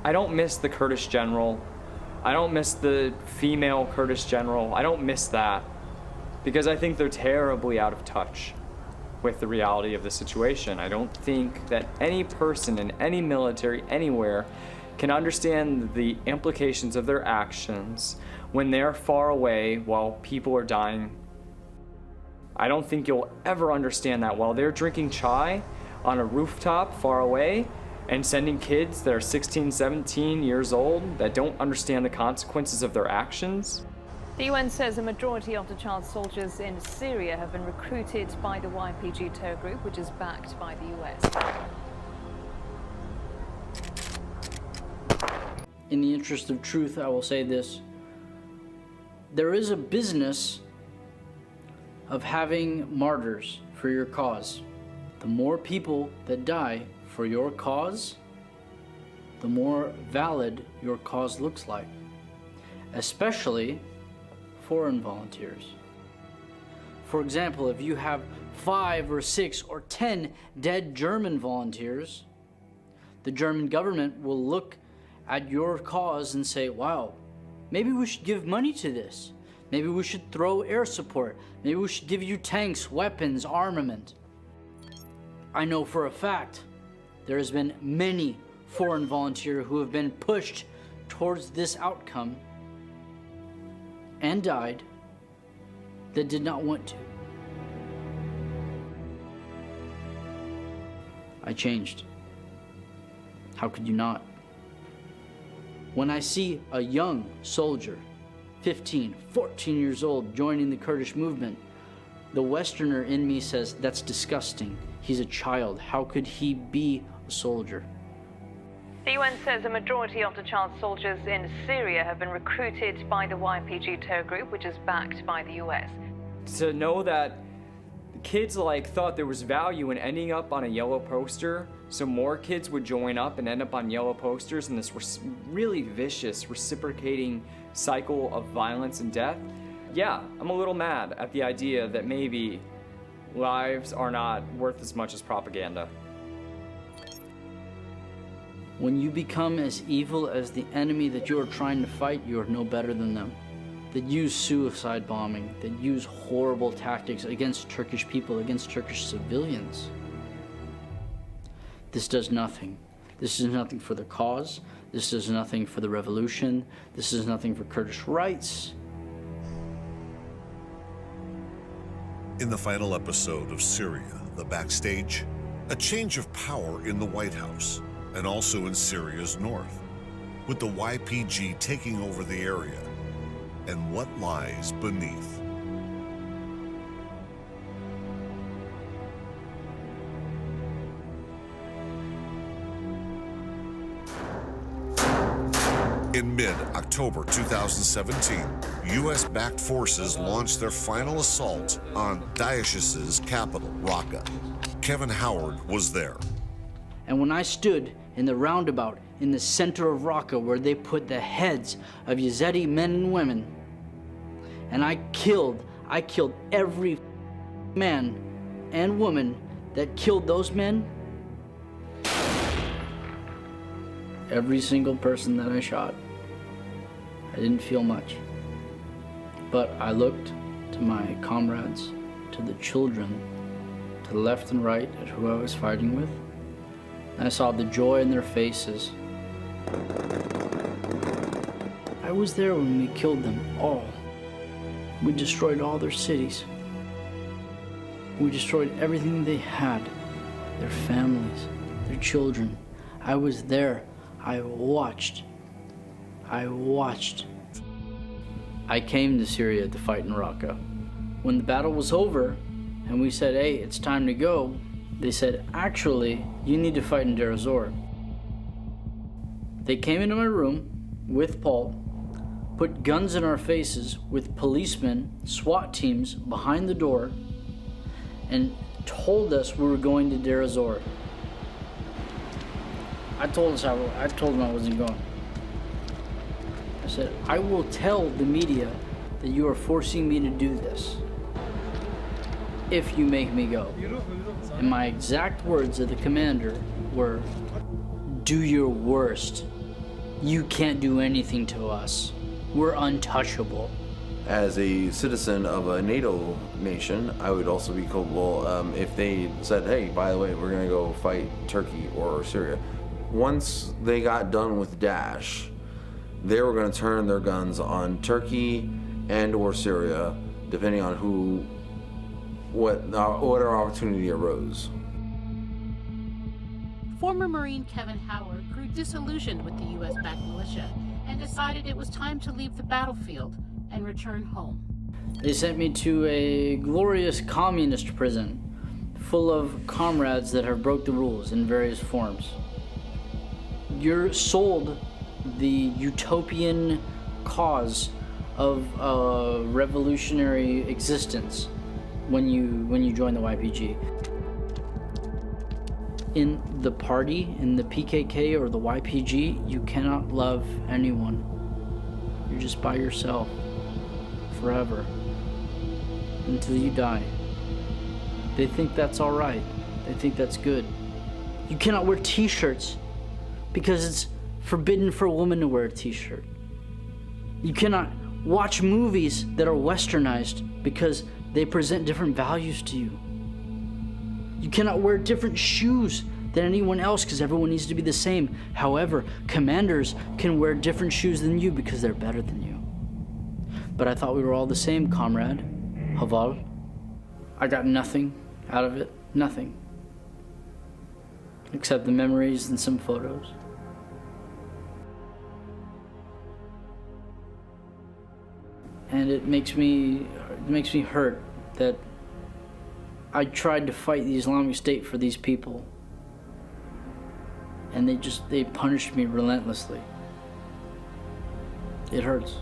I don't miss the Kurdish general. I don't miss the female Kurdish general. I don't miss that because I think they're terribly out of touch with the reality of the situation. I don't think that any person in any military anywhere can understand the implications of their actions when they're far away while people are dying. I don't think you'll ever understand that while they're drinking chai on a rooftop far away and sending kids that are 16, 17 years old that don't understand the consequences of their actions. The UN says a majority of the child soldiers in Syria have been recruited by the YPG terror group, which is backed by the US. In the interest of truth, I will say this. There is a business of having martyrs for your cause. The more people that die for your cause, the more valid your cause looks like, especially foreign volunteers. For example, if you have 5 or 6 or 10 dead German volunteers, the German government will look at your cause and say, wow, maybe we should give money to this. Maybe we should throw air support. Maybe we should give you tanks, weapons, armament. I know for a fact there has been many foreign volunteers who have been pushed towards this outcome and died that did not want to. I changed. How could you not? When I see a young soldier, 15, 14 years old, joining the Kurdish movement, the Westerner in me says, that's disgusting. He's a child. How could he be a soldier? The UN says a majority of the child soldiers in Syria have been recruited by the YPG terror group, which is backed by the US. To know that kids thought there was value in ending up on a yellow poster, so more kids would join up and end up on yellow posters in this really vicious, reciprocating cycle of violence and death. Yeah, I'm a little mad at the idea that maybe lives are not worth as much as propaganda. When you become as evil as the enemy that you are trying to fight, you are no better than them. That use suicide bombing, that use horrible tactics against Turkish people, against Turkish civilians. This does nothing. This is nothing for the cause. This does nothing for the revolution. This is nothing for Kurdish rights. In the final episode of Syria, the Backstage, a change of power in the White House and also in Syria's north, with the YPG taking over the area and what lies beneath. In mid-October 2017, US-backed forces launched their final assault on Daesh's capital, Raqqa. Kevin Howard was there. And when I stood in the roundabout in the center of Raqqa where they put the heads of Yazidi men and women, and I killed every man and woman that killed those men, every single person that I shot, I didn't feel much. But I looked to my comrades, to the children, to the left and right at who I was fighting with, and I saw the joy in their faces. I was there when we killed them all. We destroyed all their cities. We destroyed everything they had, their families, their children. I was there. I watched. I came to Syria to fight in Raqqa. When the battle was over and we said, hey, it's time to go, they said, actually, you need to fight in Deir ez-Zor. They came into my room with Paul, put guns in our faces with policemen, SWAT teams behind the door, and told us we were going to Deir ez-Zor. I told them I wasn't going. I said, I will tell the media that you are forcing me to do this if you make me go. And my exact words of the commander were, do your worst You can't do anything to us. We're untouchable. As a citizen of a NATO nation, I would also be culpable if they said, hey, by the way, we're going to go fight Turkey or Syria. Once they got done with Daesh, they were going to turn their guns on Turkey and or Syria, depending on what our opportunity arose. Former Marine Kevin Howard grew disillusioned with the U.S.-backed militia and decided it was time to leave the battlefield and return home. They sent me to a glorious communist prison full of comrades that have broke the rules in various forms. You're sold the utopian cause of a revolutionary existence when you join the YPG. In the party, in the PKK or the YPG, you cannot love anyone. You're just by yourself forever until you die. They think that's all right. They think that's good. You cannot wear t-shirts because it's forbidden for a woman to wear a t-shirt. You cannot watch movies that are westernized because they present different values to you. You cannot wear different shoes than anyone else because everyone needs to be the same. However, commanders can wear different shoes than you because they're better than you. But I thought we were all the same, comrade. Haval. I got nothing out of it. Nothing. Except the memories and some photos. And it makes me hurt that I tried to fight the Islamic State for these people, and they punished me relentlessly. It hurts.